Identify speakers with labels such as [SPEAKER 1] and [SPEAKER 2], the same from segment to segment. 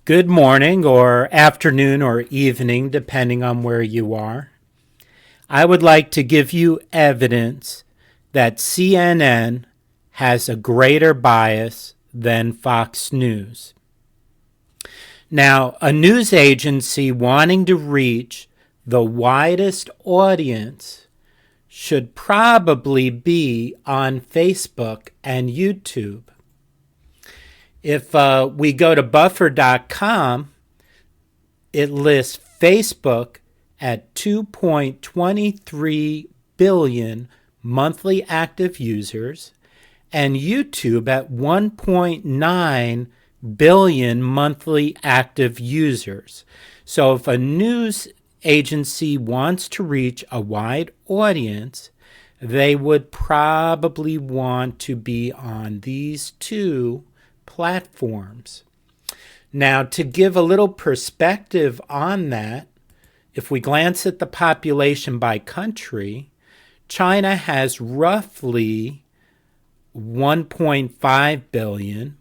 [SPEAKER 1] Good morning or afternoon or evening, depending on where you are. I would like to give you evidence that CNN has a greater bias than Fox News. Now, a news agency wanting to reach the widest audience should probably be on Facebook and YouTube. If we go to buffer.com, it lists Facebook at 2.23 billion monthly active users and YouTube at 1.9 billion monthly active users. So if a news agency wants to reach a wide audience, they would probably want to be on these two platforms. Now, to give a little perspective on that, if we glance at the population by country, China has roughly 1.5 billion,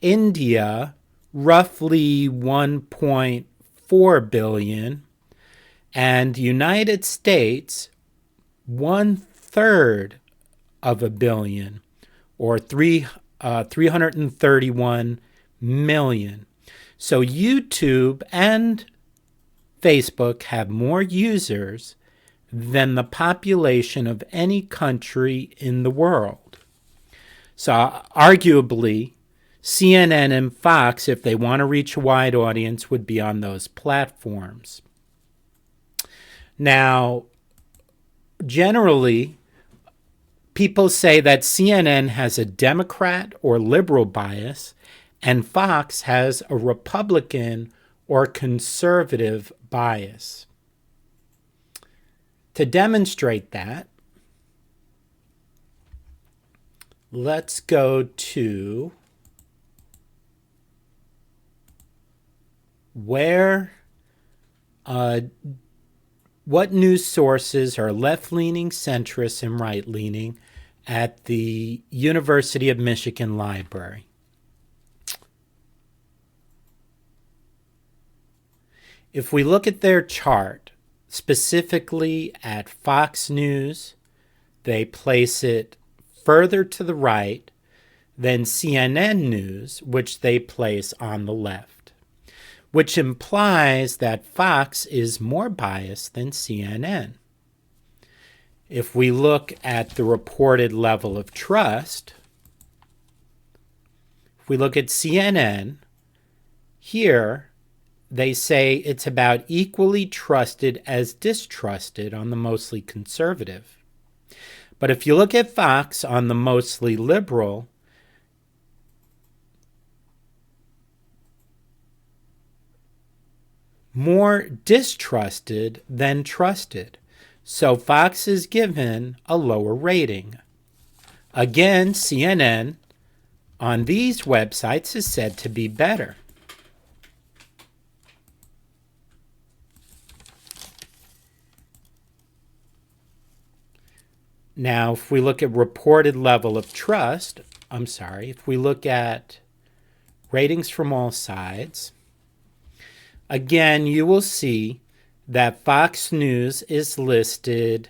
[SPEAKER 1] India roughly 1.4 billion, and United States 1/3 of a billion, or 331 million. So YouTube and Facebook have more users than the population of any country in the world. So arguably, CNN and Fox, if they want to reach a wide audience, would be on those platforms. Now, generally, people say that CNN has a Democrat or liberal bias and Fox has a Republican or conservative bias. To demonstrate that, let's go to what news sources are left-leaning, centrist, and right-leaning at the University of Michigan Library. If we look at their chart, specifically at Fox News, they place it further to the right than CNN News, which they place on the left, which implies that Fox is more biased than CNN. If we look at the reported level of trust, if we look at CNN, here they say it's about equally trusted as distrusted on the mostly conservative. But if you look at Fox on the mostly liberal, more distrusted than trusted. So Fox is given a lower rating. Again, CNN on these websites is said to be better. Now, if we look at reported level of trust, if we look at ratings from all sides, again, you will see that Fox News is listed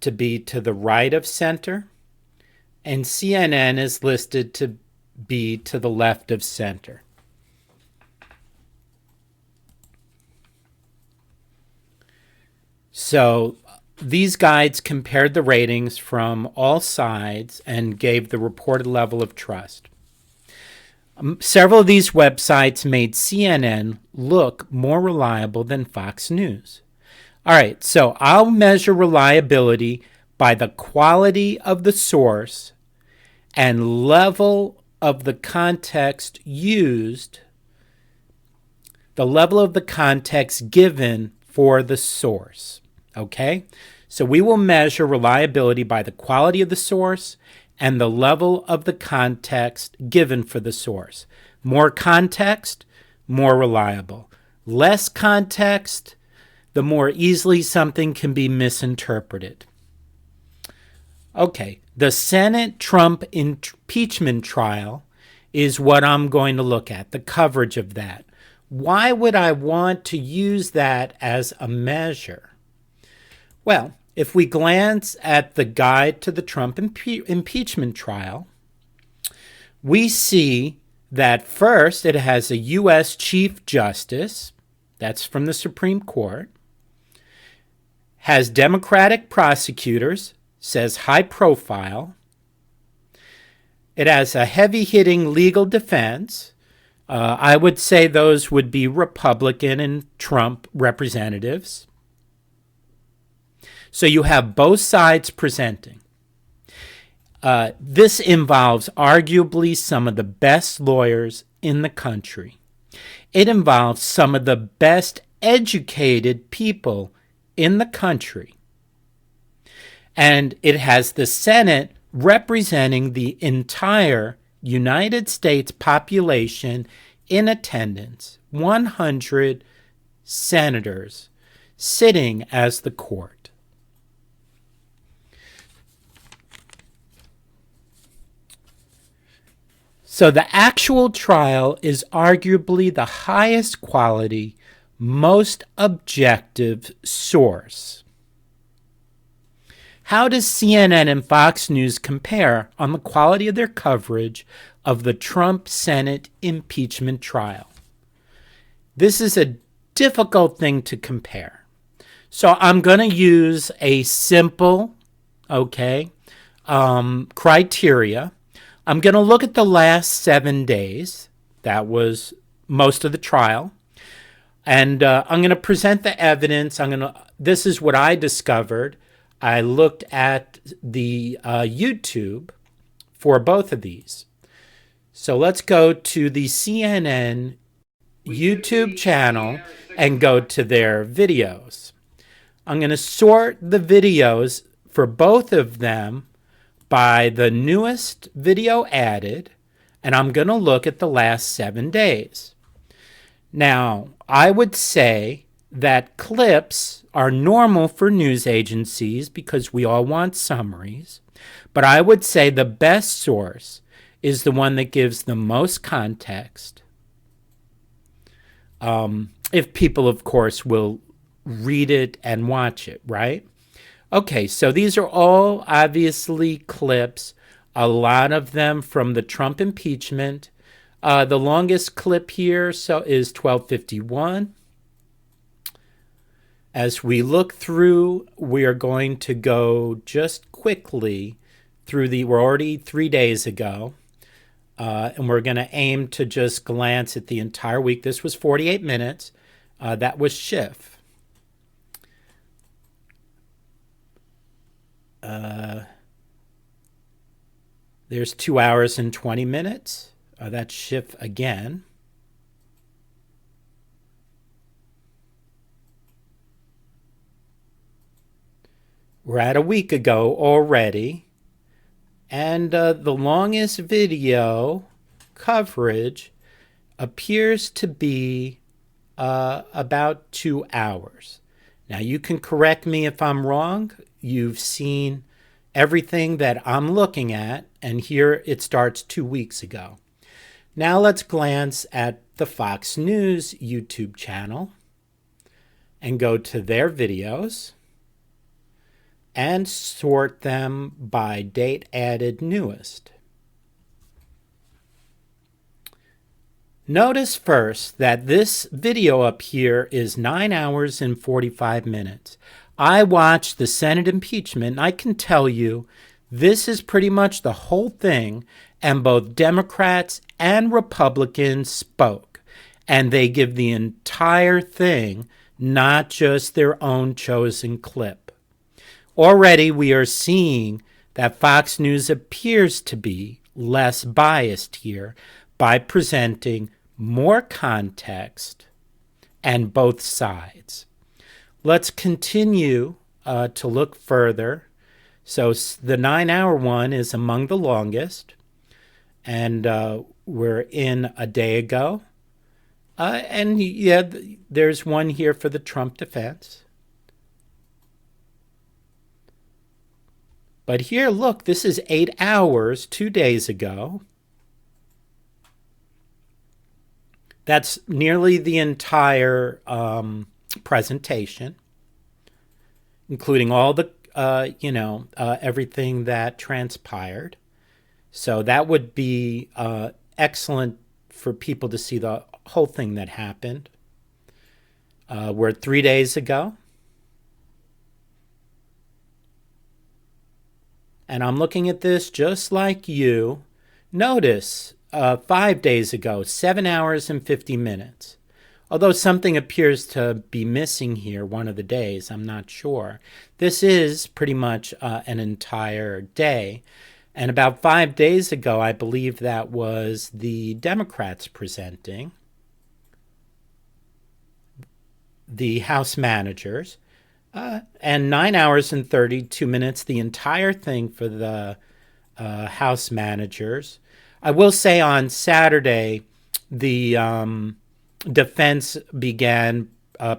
[SPEAKER 1] to be to the right of center, and CNN is listed to be to the left of center. So these guides compared the ratings from all sides and gave the reported level of trust. Several of these websites made CNN look more reliable than Fox News. All right, so I'll measure reliability by the quality of the source and level of the context used, the level of the context given for the source. Okay? So we will measure reliability by the quality of the source and the level of the context given for the source. More context, more reliable. Less context, the more easily something can be misinterpreted. Okay, the Senate Trump impeachment trial is what I'm going to look at, the coverage of that. Why would I want to use that as a measure? Well, if we glance at the guide to the Trump impeachment trial, we see that first it has a U.S. Chief Justice, that's from the Supreme Court, has Democratic prosecutors, says high profile. It has a heavy-hitting legal defense. I would say those would be Republican and Trump representatives. So you have both sides presenting. This involves arguably some of the best lawyers in the country. It involves some of the best educated people in the country. And it has the Senate representing the entire United States population in attendance, 100 senators sitting as the court. So the actual trial is arguably the highest quality, most objective source. How does CNN and Fox News compare on the quality of their coverage of the Trump Senate impeachment trial? This is a difficult thing to compare. So I'm going to use a simple, criteria. I'm going to look at the last 7 days. That was most of the trial. And I'm going to present the evidence. This is what I discovered. I looked at the YouTube for both of these. So let's go to the CNN YouTube channel and go to their videos. I'm going to sort the videos for both of them by the newest video added, and I'm going to look at the last 7 days. Now, I would say that clips are normal for news agencies because we all want summaries, but I would say the best source is the one that gives the most context. If people, of course, will read it and watch it, right? Okay, so these are all obviously clips, a lot of them from the Trump impeachment. The longest clip here is 12:51. As we look through, we are going to go just quickly through we're already 3 days ago, and we're going to aim to just glance at the entire week. This was 48 minutes. That was Schiff. There's 2 hours and 20 minutes. That's Schiff again. We're at a week ago already. And the longest video coverage appears to be about 2 hours. Now, you can correct me if I'm wrong. You've seen everything that I'm looking at, and here it starts 2 weeks ago. Now let's glance at the Fox News YouTube channel and go to their videos and sort them by date added newest. Notice first that this video up here is 9 hours and 45 minutes. I watched the Senate impeachment, and I can tell you this is pretty much the whole thing, and both Democrats and Republicans spoke, and they give the entire thing, not just their own chosen clip. Already we are seeing that Fox News appears to be less biased here by presenting more context and both sides. Let's continue to look further. So the 9-hour one is among the longest, and we're in a day ago. And yeah, there's one here for the Trump defense. But here, look, this is 8 hours, 2 days ago. That's nearly the entire presentation, including all the, everything that transpired. So that would be excellent for people to see the whole thing that happened. We're 3 days ago. And I'm looking at this just like you. Notice 5 days ago, 7 hours and 50 minutes. Although something appears to be missing here one of the days, I'm not sure. This is pretty much an entire day. And about 5 days ago, I believe that was the Democrats presenting, the House managers, and 9 hours and 32 minutes, the entire thing for the House managers. I will say on Saturday, the defense began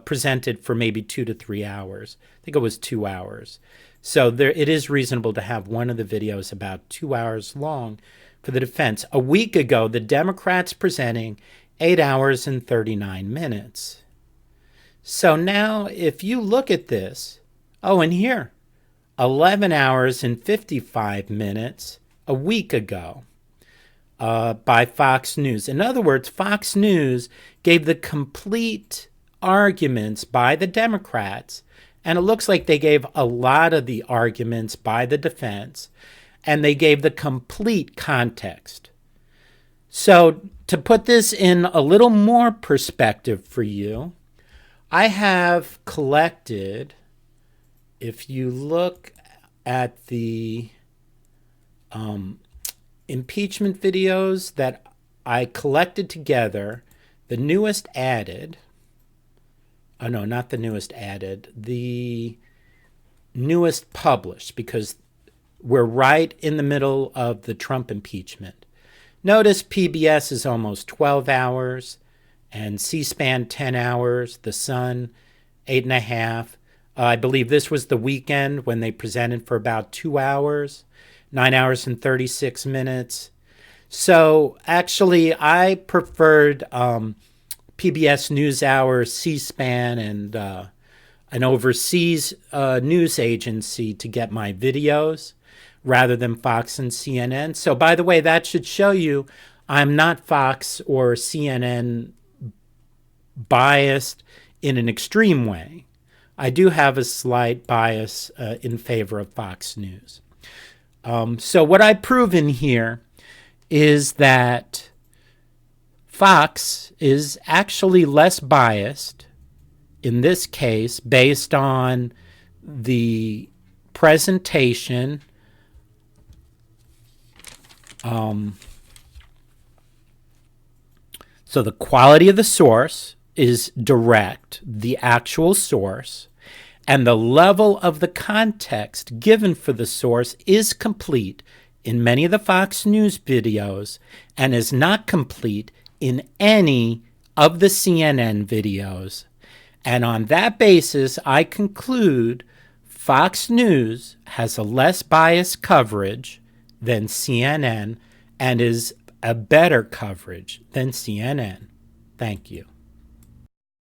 [SPEAKER 1] presented for maybe 2 to 3 hours. I think it was 2 hours. So it is reasonable to have one of the videos about 2 hours long for the defense. A week ago, the Democrats presenting 8 hours and 39 minutes. So now if you look at this, and here, 11 hours and 55 minutes a week ago by Fox News. In other words, Fox News gave the complete arguments by the Democrats, and it looks like they gave a lot of the arguments by the defense, and they gave the complete context. So to put this in a little more perspective for you, I have collected, if you look at the impeachment videos that I collected together, the newest added, not the newest added, the newest published, because we're right in the middle of the Trump impeachment. Notice PBS is almost 12 hours, and C-SPAN 10 hours, The Sun 8.5. I believe this was the weekend when they presented for about 2 hours, 9 hours and 36 minutes. So actually, I preferred PBS NewsHour, C-SPAN, and an overseas news agency to get my videos rather than Fox and CNN. So by the way, that should show you I'm not Fox or CNN biased in an extreme way. I do have a slight bias in favor of Fox News. So what I've proven here is that Fox is actually less biased in this case based on the presentation so the quality of the source is direct, the actual source, and the level of the context given for the source is complete in many of the Fox News videos and is not complete in any of the CNN videos. And on that basis, I conclude Fox News has a less biased coverage than CNN and is a better coverage than CNN. Thank you.